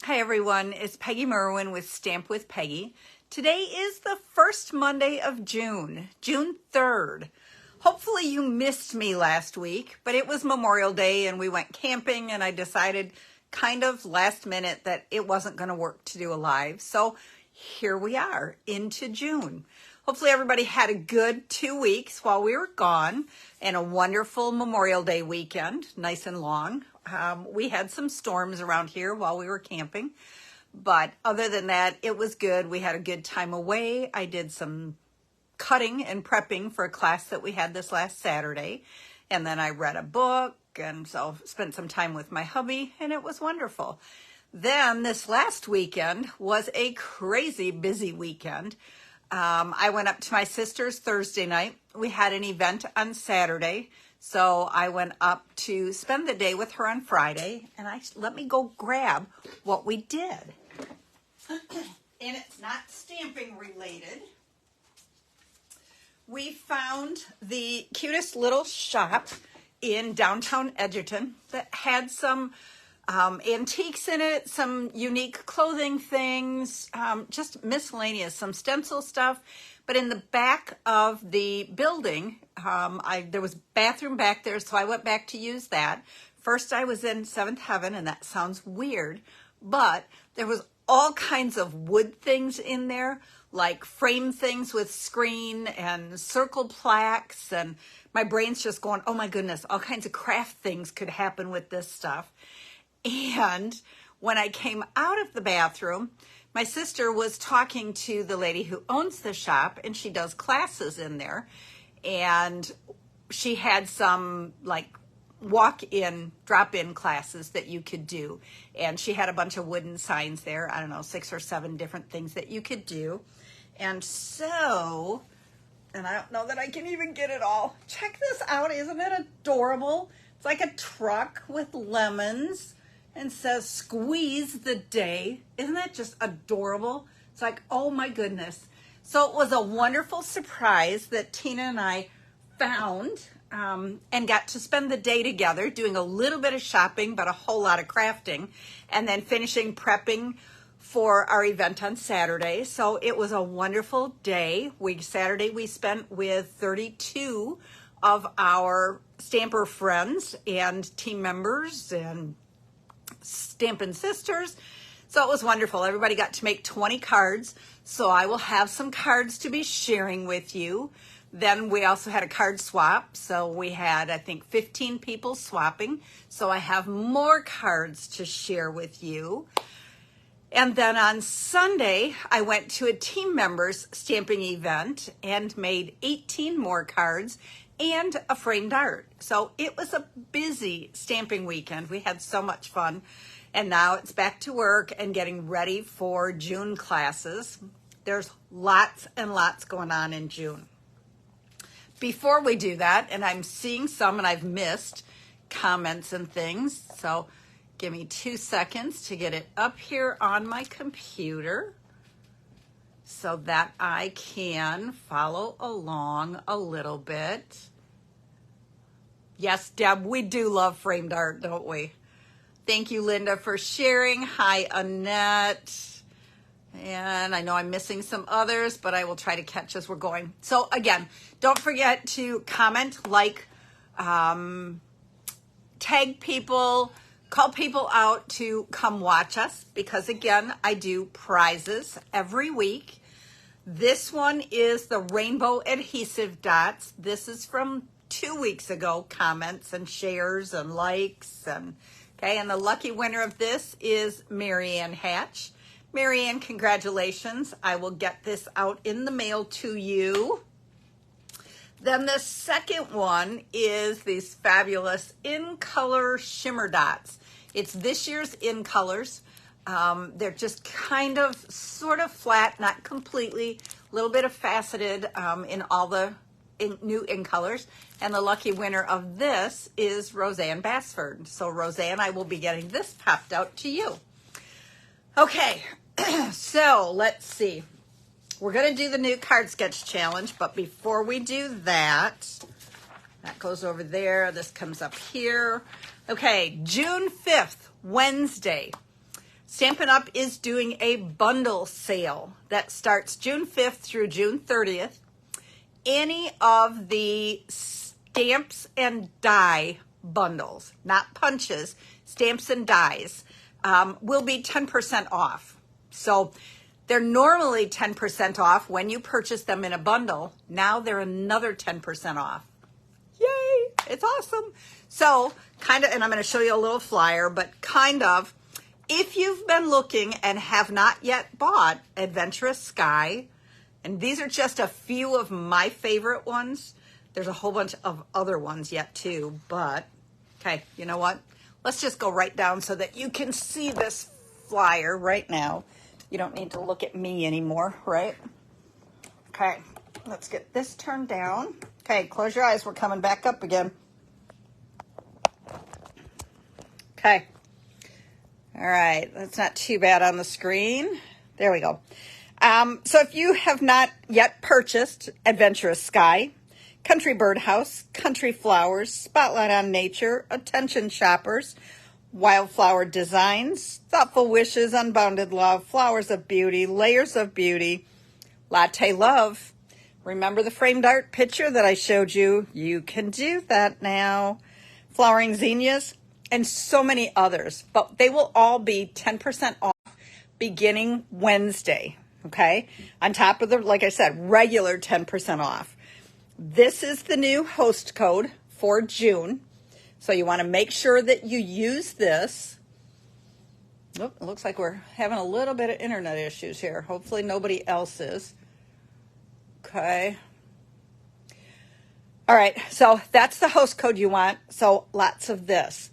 Hi everyone, it's Peggy Merwin with Stamp with Peggy. Today is the first Monday of June 3rd. Hopefully you missed me last week, but it was Memorial Day and we went camping and I decided kind of last minute that it wasn't going to work to do a live. So here we are into June. Hopefully everybody had a good 2 weeks while we were gone and a wonderful Memorial Day weekend, nice and long. We had some storms around here while we were camping, but other than that, it was good. We had a good time away. I did some cutting and prepping for a class that we had this last Saturday, and then I read a book, and so spent some time with my hubby, and it was wonderful. Then this last weekend was a crazy busy weekend. I went up to my sister's Thursday night. We had an event on Saturday. So I went up to spend the day with her on Friday, and let me go grab what we did. And it's not stamping related. We found the cutest little shop in downtown Edgerton that had some antiques in it, some unique clothing things, just miscellaneous, some stencil stuff. But in the back of the building, there was a bathroom back there, so I went back to use that. First, I was in Seventh Heaven, and that sounds weird, but there was all kinds of wood things in there, like frame things with screen and circle plaques, and my brain's just going, oh my goodness, all kinds of craft things could happen with this stuff. And when I came out of the bathroom, my sister was talking to the lady who owns the shop, and she does classes in there. And she had some like walk-in, drop-in classes that you could do. And she had a bunch of wooden signs there. I don't know, 6 or 7 different things that you could do. And so, and I don't know that I can even get it all. Check this out. Isn't it adorable? It's like a truck with lemons. And says, squeeze the day. Isn't that just adorable? It's like, oh my goodness. So it was a wonderful surprise that Tina and I found and got to spend the day together doing a little bit of shopping, but a whole lot of crafting, and then finishing prepping for our event on Saturday. So it was a wonderful day. Saturday we spent with 32 of our Stamper friends and team members and Stampin' Sisters. So it was wonderful. Everybody got to make 20 cards. So I will have some cards to be sharing with you. Then we also had a card swap. So we had, I think, 15 people swapping. So I have more cards to share with you. And then on Sunday, I went to a team members stamping event and made 18 more cards and a framed art. So it was a busy stamping weekend. We had so much fun. And now it's back to work and getting ready for June classes. There's lots and lots going on in June. Before we do that, and I'm seeing some and I've missed comments and things. So give me 2 seconds to get it up here on my computer so that I can follow along a little bit. Yes, Deb, we do love framed art, don't we? Thank you, Linda, for sharing. Hi, Annette. And I know I'm missing some others, but I will try to catch as we're going. So again, don't forget to comment, like, tag people, call people out to come watch us, because again, I do prizes every week. This one is the rainbow adhesive dots. This is from 2 weeks ago, comments and shares and likes. And okay, and the lucky winner of this is Marianne Hatch. Marianne, congratulations. I will get this out in the mail to you. Then the second one is these fabulous In Color Shimmer Dots. It's this year's In Colors. They're just kind of sort of flat, not completely, a little bit of faceted in all the new In Colors. And the lucky winner of this is Roseanne Bassford. So Roseanne, I will be getting this popped out to you. Okay, so let's see. We're going to do the new card sketch challenge, but before we do that, that goes over there. This comes up here. Okay, June 5th, Wednesday. Stampin' Up! Is doing a bundle sale that starts June 5th through June 30th. Any of the stamps and die bundles, not punches, stamps and dies, will be 10% off. So they're normally 10% off when you purchase them in a bundle. Now they're another 10% off. Yay! It's awesome. So kind of, and I'm going to show you a little flyer, but kind of, if you've been looking and have not yet bought Adventurous Sky, and these are just a few of my favorite ones. There's a whole bunch of other ones yet too, but okay, you know what? Let's just go right down so that you can see this flyer right now. You don't need to look at me anymore, right? Okay, let's get this turned down. Okay, close your eyes. We're coming back up again. Okay. All right, that's not too bad on the screen. There we go. So if you have not yet purchased Adventurous Sky, Country Birdhouse, Country Flowers, Spotlight on Nature, Attention Shoppers, Wildflower Designs, Thoughtful Wishes, Unbounded Love, Flowers of Beauty, Layers of Beauty, Latte Love. Remember the framed art picture that I showed you? You can do that now. Flowering Zinnias, and so many others. But they will all be 10% off beginning Wednesday, okay? On top of the, like I said, regular 10% off. This is the new host code for June. So you want to make sure that you use this. Oh, it looks like we're having a little bit of internet issues here. Hopefully nobody else is. Okay. All right, so that's the host code you want. So lots of this.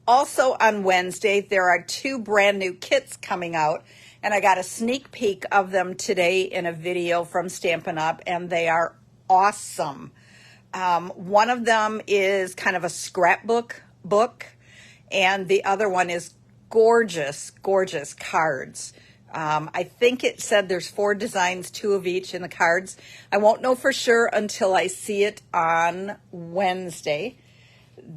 Also on Wednesday, there are 2 brand new kits coming out, and I got a sneak peek of them today in a video from Stampin' Up, and they are awesome. One of them is kind of a scrapbook book, and the other one is gorgeous, gorgeous cards. I think it said there's 4 designs, 2 of each in the cards. I won't know for sure until I see it on Wednesday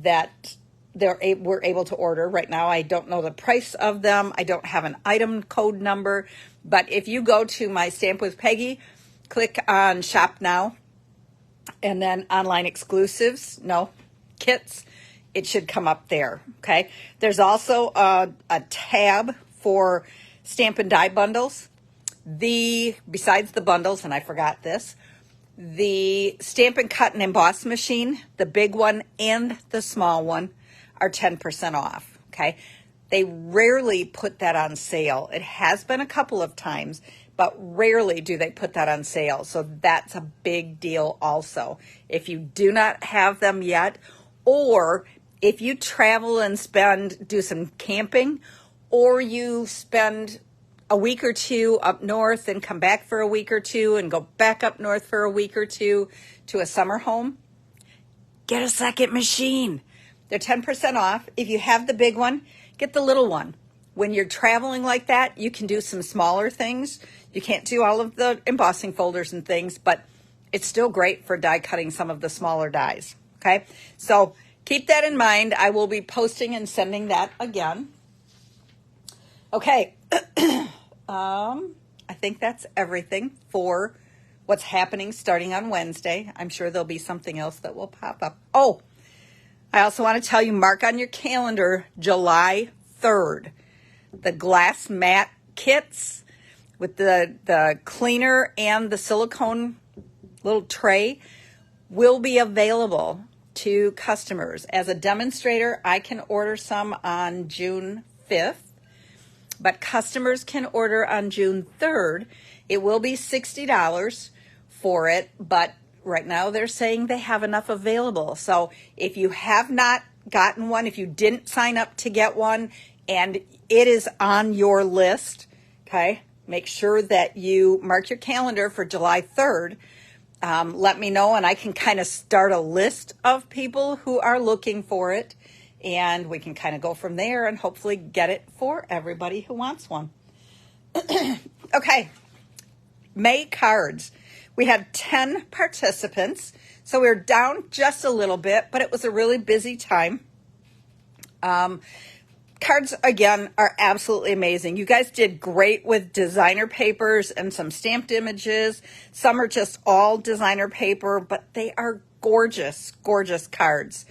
that we're able to order. Right now, I don't know the price of them. I don't have an item code number. But if you go to my Stamp with Peggy, click on Shop Now, and then Online Exclusives, Kits, it should come up there, okay? There's also a tab for Stamp and Die bundles. Besides the bundles, and I forgot this, the Stamp and Cut and Emboss machine, the big one and the small one, are 10% off, okay? They rarely put that on sale. It has been a couple of times, but rarely do they put that on sale. So that's a big deal also. If you do not have them yet, or if you travel and do some camping, or you spend a week or 2 up north and come back for a week or 2 and go back up north for a week or 2 to a summer home, get a second machine. They're 10% off. If you have the big one, get the little one. When you're traveling like that, you can do some smaller things. You can't do all of the embossing folders and things, but it's still great for die cutting some of the smaller dies, okay? So keep that in mind. I will be posting and sending that again. Okay, I think that's everything for what's happening starting on Wednesday. I'm sure there'll be something else that will pop up. Oh, I also want to tell you, mark on your calendar, July 3rd, the glass mat kits with the cleaner and the silicone little tray will be available to customers. As a demonstrator, I can order some on June 5th, but customers can order on June 3rd. It will be $60 for it, but right now they're saying they have enough available. So if you have not gotten one, if you didn't sign up to get one and it is on your list, okay, make sure that you mark your calendar for July 3rd. Let me know, and I can kind of start a list of people who are looking for it, and we can kind of go from there and hopefully get it for everybody who wants one. Okay, May cards. We had 10 participants, so we're down just a little bit, but it was a really busy time. cards, again, are absolutely amazing. You guys did great with designer papers and some stamped images. Some are just all designer paper, but they are gorgeous, gorgeous cards.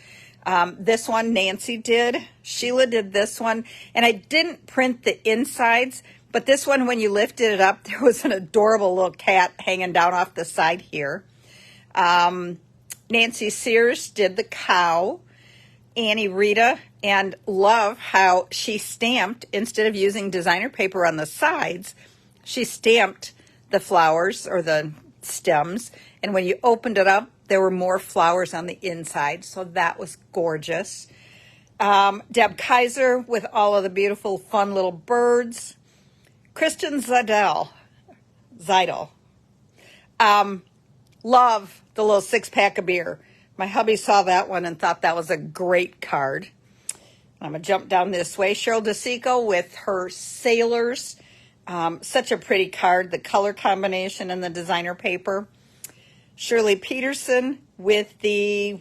This one Nancy did. Sheila did this one. And I didn't print the insides, but this one, when you lifted it up, there was an adorable little cat hanging down off the side here. Nancy Sears did the cow. Annie Rita, and love how she stamped, instead of using designer paper on the sides, she stamped the flowers or the stems. And when you opened it up, there were more flowers on the inside. So that was gorgeous. Deb Kaiser with all of the beautiful, fun little birds. Kristen Zidell. Love the little 6-pack of beer. My hubby saw that one and thought that was a great card. I'm going to jump down this way. Cheryl DeSico with her sailors. Such a pretty card, the color combination and the designer paper. Shirley Peterson with the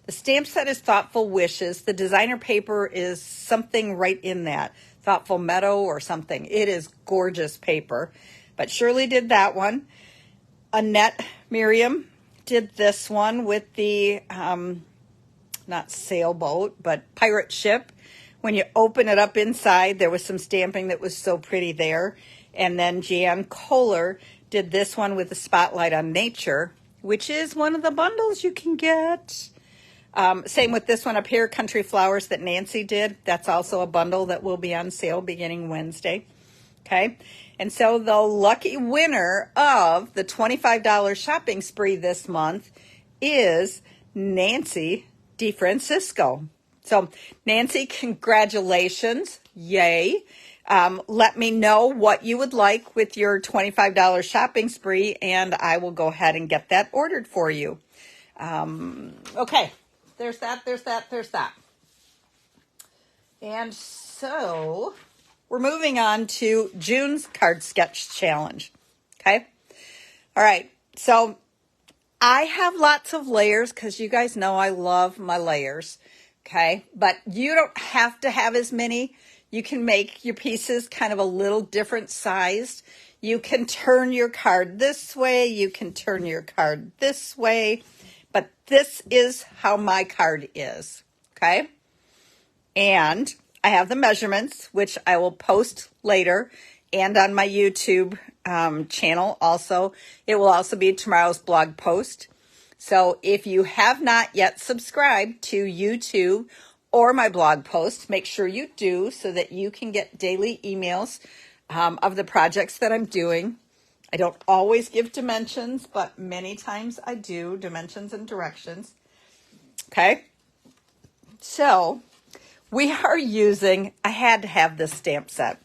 the stamp set is Thoughtful Wishes. The designer paper is something right in that. Thoughtful Meadow or something. It is gorgeous paper. But Shirley did that one. Annette Miriam did this one with the, not sailboat, but pirate ship. When you open it up inside, there was some stamping that was so pretty there. And then Jan Kohler did this one with the spotlight on nature, which is one of the bundles you can get. Same with this one up here, Country Flowers, that Nancy did. That's also a bundle that will be on sale beginning Wednesday. Okay. And so the lucky winner of the $25 shopping spree this month is Nancy DeFrancisco. So Nancy, congratulations. Yay. Let me know what you would like with your $25 shopping spree, and I will go ahead and get that ordered for you. Okay. There's that. And so we're moving on to June's Card Sketch Challenge. Okay. All right. So I have lots of layers because you guys know I love my layers. Okay. But you don't have to have as many. You can make your pieces kind of a little different sized. You can turn your card this way. You can turn your card this way. But this is how my card is. Okay. And I have the measurements, which I will post later and on my YouTube channel also. It will also be tomorrow's blog post. So if you have not yet subscribed to YouTube or my blog post, make sure you do so that you can get daily emails of the projects that I'm doing. I don't always give dimensions, but many times I do, dimensions and directions. Okay. So we are using, I had to have this stamp set.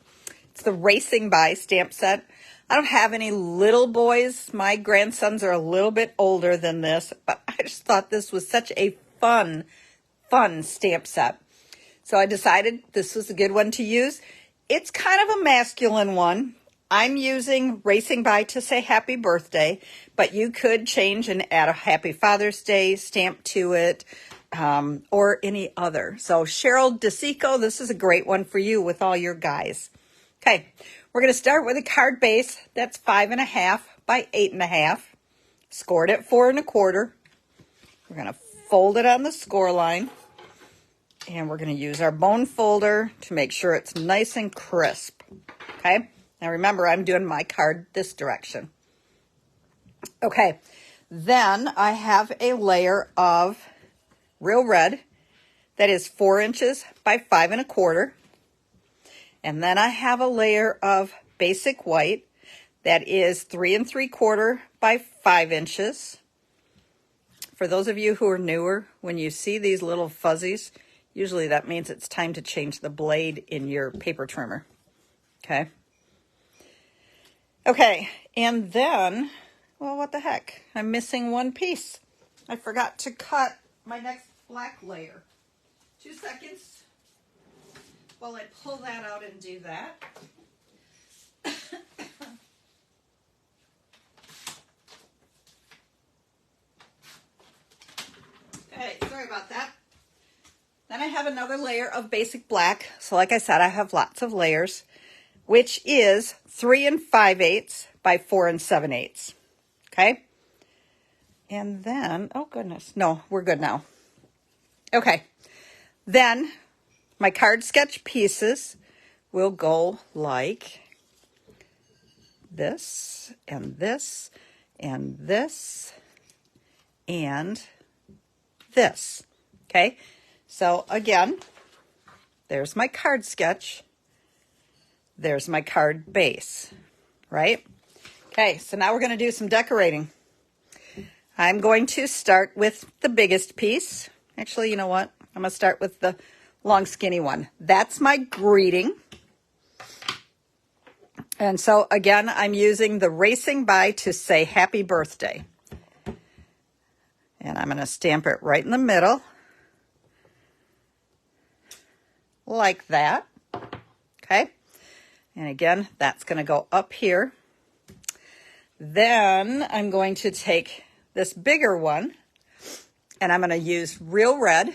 It's the Racing By stamp set. I don't have any little boys. My grandsons are a little bit older than this, but I just thought this was such a fun stamp set. So I decided this was a good one to use. It's kind of a masculine one. I'm using Racing By to say happy birthday, but you could change and add a happy Father's Day stamp to it, or any other. So Cheryl DeSico, this is a great one for you with all your guys. Okay, we're going to start with a card base that's 5.5 by 8.5, scored at 4 1/4. We're going to fold it on the score line, and we're going to use our bone folder to make sure it's nice and crisp. Okay, now remember, I'm doing my card this direction. Okay, then I have a layer of Real Red that is 4 inches by 5 1/4. And then I have a layer of Basic White that is 3 3/4 by 5 inches. For those of you who are newer, when you see these little fuzzies, usually that means it's time to change the blade in your paper trimmer. Okay. Okay, and then, well, what the heck? I'm missing one piece. I forgot to cut my next black layer. 2 seconds while I pull that out and do that. Okay. Okay, sorry about that. Then I have another layer of basic black. So like I said, I have lots of layers, which is 3 5/8 by 4 7/8. Okay. And then, oh goodness, no, we're good now. Okay. Then my card sketch pieces will go like this and this and this and this. Okay. So again, there's my card sketch. There's my card base, right? Okay, so now we're going to do some decorating. I'm going to start with the biggest piece. Actually, you know what? I'm going to start with the long skinny one. That's my greeting. And so again, I'm using the racing by to say happy birthday. And I'm going to stamp it right in the middle. Like that. Okay. And again, that's going to go up here. Then I'm going to take this bigger one and I'm going to use real red.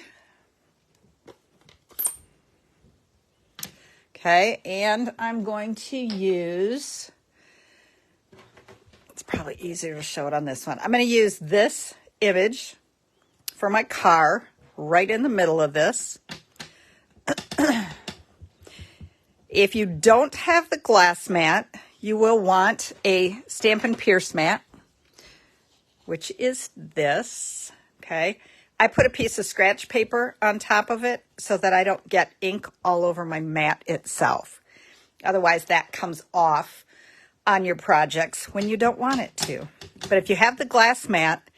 Okay. And I'm going to use, it's probably easier to show it on this one. I'm going to use this image for my car right in the middle of this. If you don't have the glass mat, you will want a Stampin' Pierce mat, which is this, okay? I put a piece of scratch paper on top of it so that I don't get ink all over my mat itself. Otherwise, that comes off on your projects when you don't want it to. But if you have the glass mat,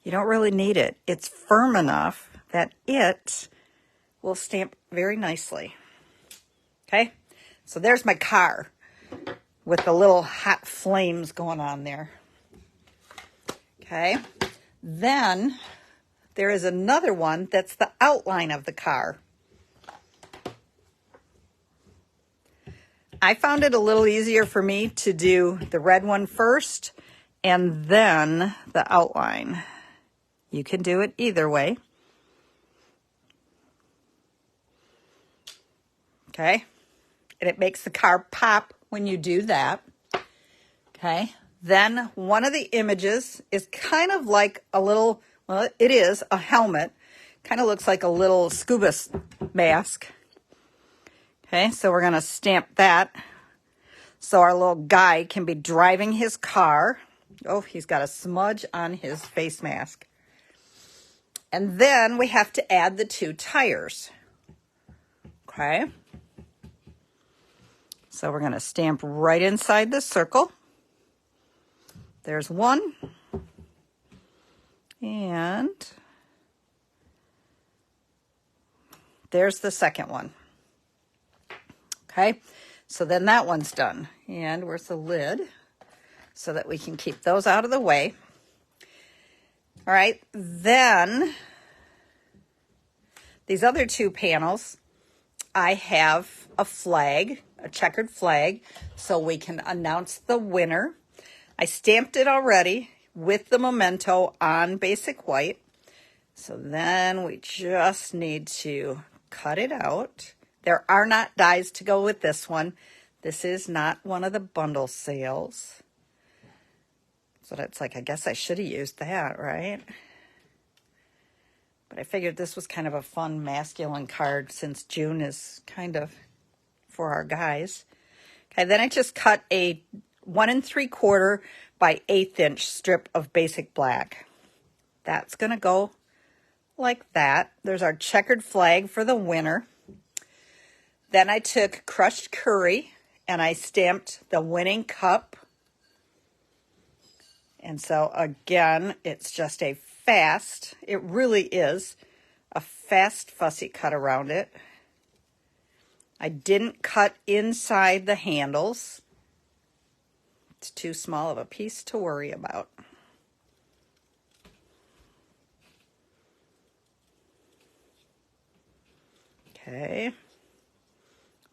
you don't really need it. It's firm enough that it will stamp very nicely. Okay, so there's my car with the little hot flames going on there. Okay, then there is another one that's the outline of the car. I found it a little easier for me to do the red one first and then the outline. You can do it either way. Okay, and it makes the car pop when you do that. Okay, then one of the images is kind of like a little, well, it is a helmet. Kind of looks like a little scuba mask. Okay, so we're going to stamp that so our little guy can be driving his car. Oh, he's got a smudge on his face mask. And then we have to add the 2 tires. Okay. So we're going to stamp right inside the circle. There's one. And there's the second one. Okay, so then that one's done. And where's the lid? So that we can keep those out of the way. All right, then these other 2 panels, I have a flag, a checkered flag, so we can announce the winner. I stamped it already with the memento on basic white. So then we just need to cut it out. There are not dies to go with this one. This is not one of the bundle sales. So that's like, I guess I should have used that, right? But I figured this was kind of a fun masculine card since June is kind of for our guys. Okay, then I just cut a 1 3/4 by 1/8 inch strip of basic black. That's going to go like that. There's our checkered flag for the winner. Then I took crushed curry and I stamped the winning cup. And so again, it's just a fast, it really is a fast fussy cut around it. I didn't cut inside the handles. It's too small of a piece to worry about. Okay.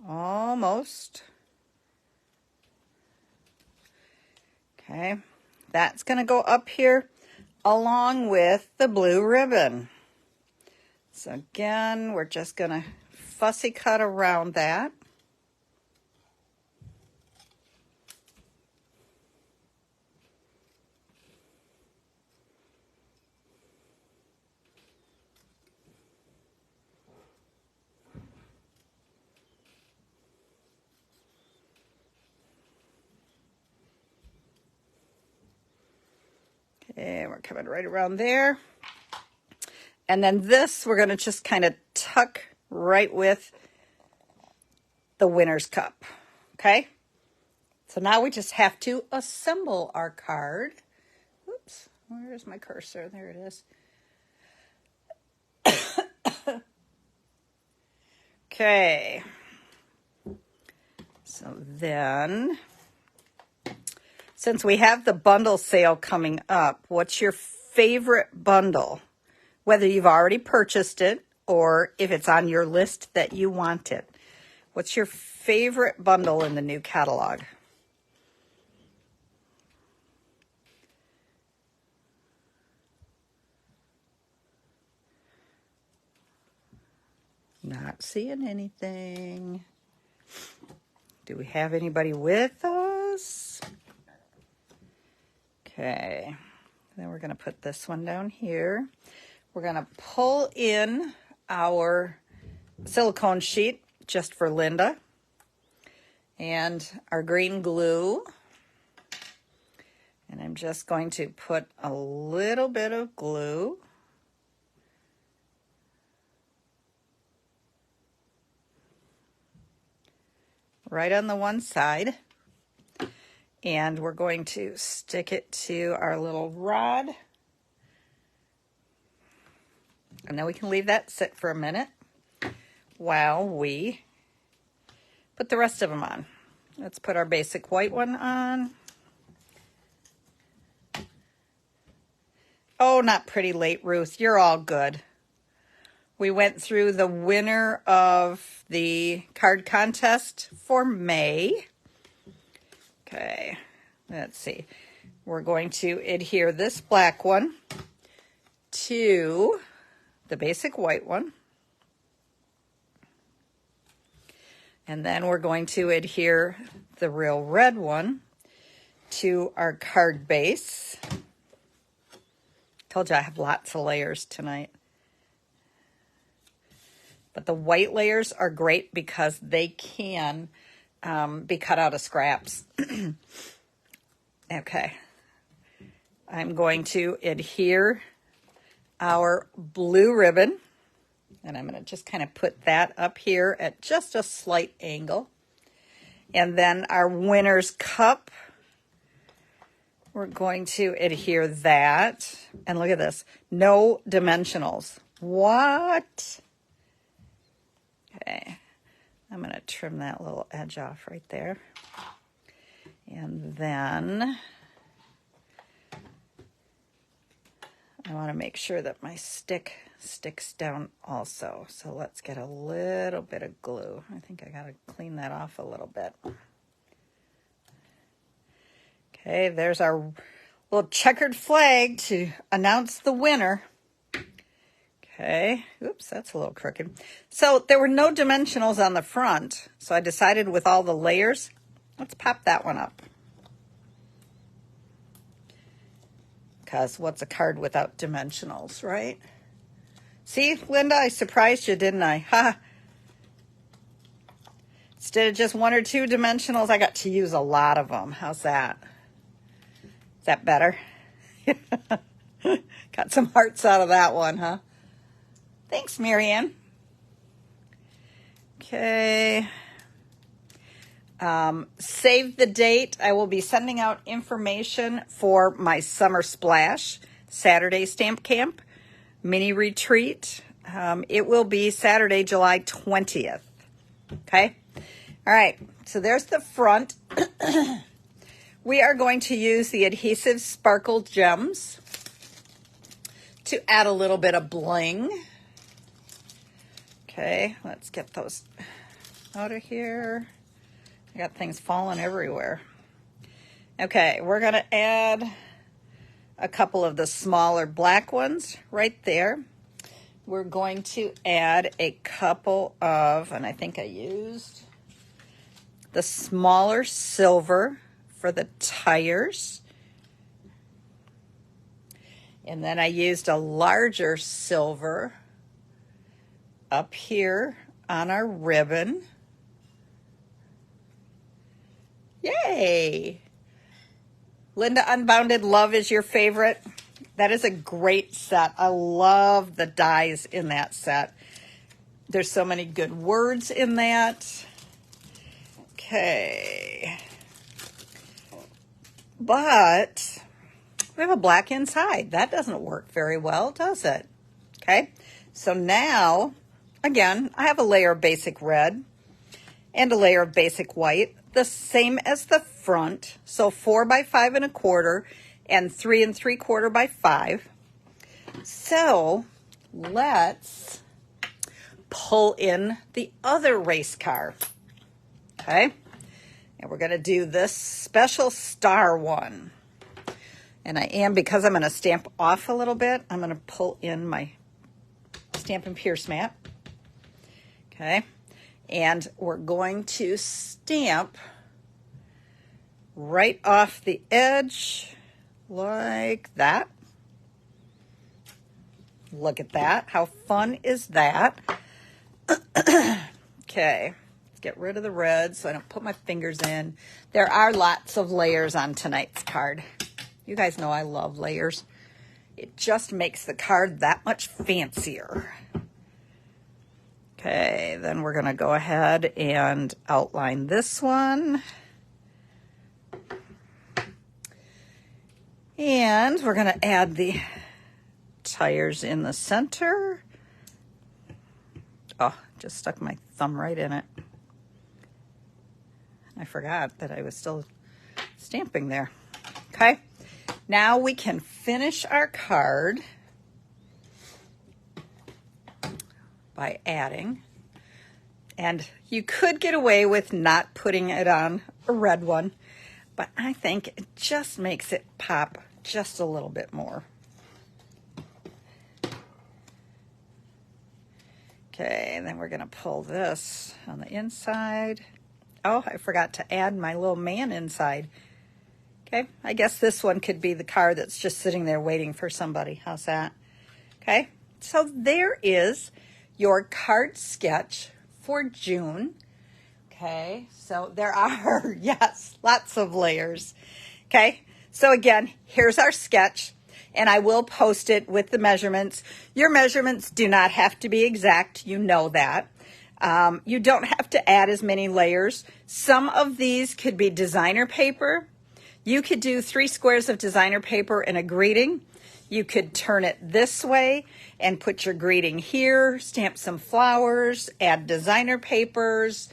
Almost. Okay. That's going to go up here along with the blue ribbon. So again, we're just going to fussy cut around that. Okay, we're coming right around there. And then this, we're going to just kind of tuck right with the winner's cup. Okay? So now we just have to assemble our card. Oops, where's my cursor? There it is. Okay. So then, since we have the bundle sale coming up, what's your favorite bundle? Whether you've already purchased it or if it's on your list that you want it. What's your favorite bundle in the new catalog? Not seeing anything. Do we have anybody with us? Okay. Then we're going to put this one down here. We're going to pull in our silicone sheet just for Linda and our green glue. And I'm just going to put a little bit of glue right on the one side. And we're going to stick it to our little rod. And then we can leave that sit for a minute while we put the rest of them on. Let's put our basic white one on. Oh, not pretty late, Ruth. You're all good. We went through the winner of the card contest for May. Okay, let's see. We're going to adhere this black one to the basic white one. And then we're going to adhere the real red one to our card base. Told you I have lots of layers tonight. But the white layers are great because they can be cut out of scraps. Okay. I'm going to adhere our blue ribbon. And I'm going to just kind of put that up here at just a slight angle. And then our winner's cup, we're going to adhere that. And look at this. No dimensionals. What? Okay. I'm going to trim that little edge off right there. And then I want to make sure that my stick sticks down also. So let's get a little bit of glue. I think I got to clean that off a little bit. Okay, there's our little checkered flag to announce the winner. Okay, oops, that's a little crooked. So there were no dimensionals on the front. So I decided with all the layers, let's pop that one up. Because what's a card without dimensionals, right? See, Linda, I surprised you, didn't I? Ha! Instead of just one or two dimensionals, I got to use a lot of them. How's that? Is that better? Got some hearts out of that one, huh? Thanks, Marianne. Okay. Save the date. I will be sending out information for my Summer Splash Saturday Stamp Camp mini retreat. It will be Saturday, July 20th. Okay. All right. So there's the front. We are going to use the Adhesive Sparkle Gems to add a little bit of bling. Okay, let's get those out of here. I got things falling everywhere. Okay, we're going to add a couple of the smaller black ones right there. we're going to add a couple of, and I think I used the smaller silver for the tires. And then I used a larger silver up here on our ribbon. Yay! Linda Unbounded Love is your favorite. That is a great set. I love the dies in that set. There's so many good words in that. Okay. But we have a black inside. That doesn't work very well, does it? Okay. So now, again, I have a layer of basic red and a layer of basic white, the same as the front. So 4 by 5 1/4 and 3 3/4 by 5. So let's pull in the other race car. Okay. And we're going to do this special star one. And I am, because I'm going to stamp off a little bit, I'm going to pull in my Stampin' Pierce mat. Okay. And we're going to stamp right off the edge like that. Look at that. How fun is that? Okay. Let's get rid of the red so I don't put my fingers in. There are lots of layers on tonight's card. You guys know I love layers. It just makes the card that much fancier. Okay, then we're going to go ahead and outline this one. And we're going to add the tires in the center. Oh, just stuck my thumb right in it. I forgot that I was still stamping there. Okay, now we can finish our card by adding, and you could get away with not putting it on a red one, but I think it just makes it pop just a little bit more. Okay, and then we're going to pull this on the inside. Oh, I forgot to add my little man inside. Okay, I guess this one could be the card that's just sitting there waiting for somebody. How's that? Okay, so there is your card sketch for June. Okay, so there are, yes, lots of layers. Okay, so again, here's our sketch, and I will post it with the measurements. Your measurements do not have to be exact, you know that. You don't have to add as many layers. Some of these could be designer paper. You could do 3 squares of designer paper and a greeting. You could turn it this way and put your greeting here, stamp some flowers, add designer papers.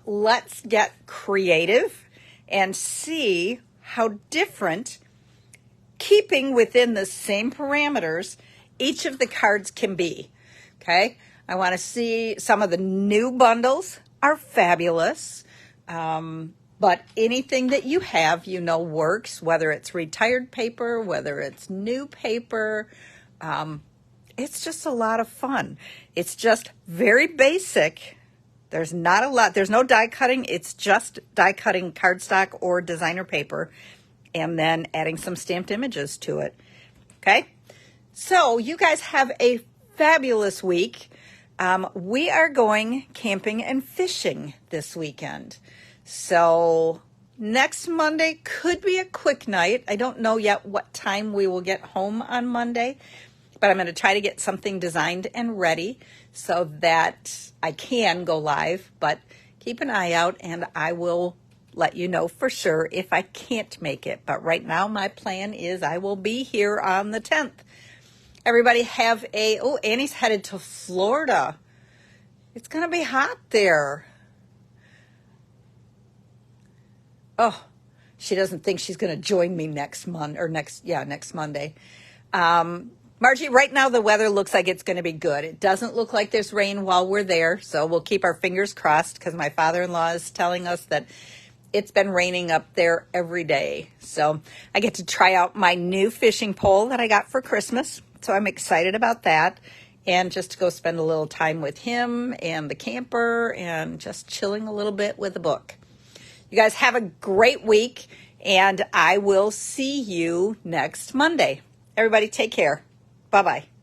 Let's get creative and see how different, keeping within the same parameters, each of the cards can be. Okay, I want to see some of the new bundles are fabulous. But anything that you have, you know, works, whether it's retired paper, whether it's new paper. It's just a lot of fun. It's just very basic. There's not a lot. There's no die cutting. It's just die cutting cardstock or designer paper and then adding some stamped images to it. Okay? So you guys have a fabulous week. We are going camping and fishing this weekend. So next Monday could be a quick night. I don't know yet what time we will get home on Monday, but I'm going to try to get something designed and ready so that I can go live. But keep an eye out, and I will let you know for sure if I can't make it. But right now my plan is I will be here on the 10th. Everybody have a, oh, Annie's headed to Florida. It's going to be hot there. Oh, she doesn't think she's going to join me next month or next Monday. Margie, right now the weather looks like it's going to be good. It doesn't look like there's rain while we're there, so we'll keep our fingers crossed because my father-in-law is telling us that it's been raining up there every day. So I get to try out my new fishing pole that I got for Christmas, so I'm excited about that. and just to go spend a little time with him and the camper and just chilling a little bit with a book. You guys have a great week, and I will see you next Monday. Everybody take care. Bye-bye.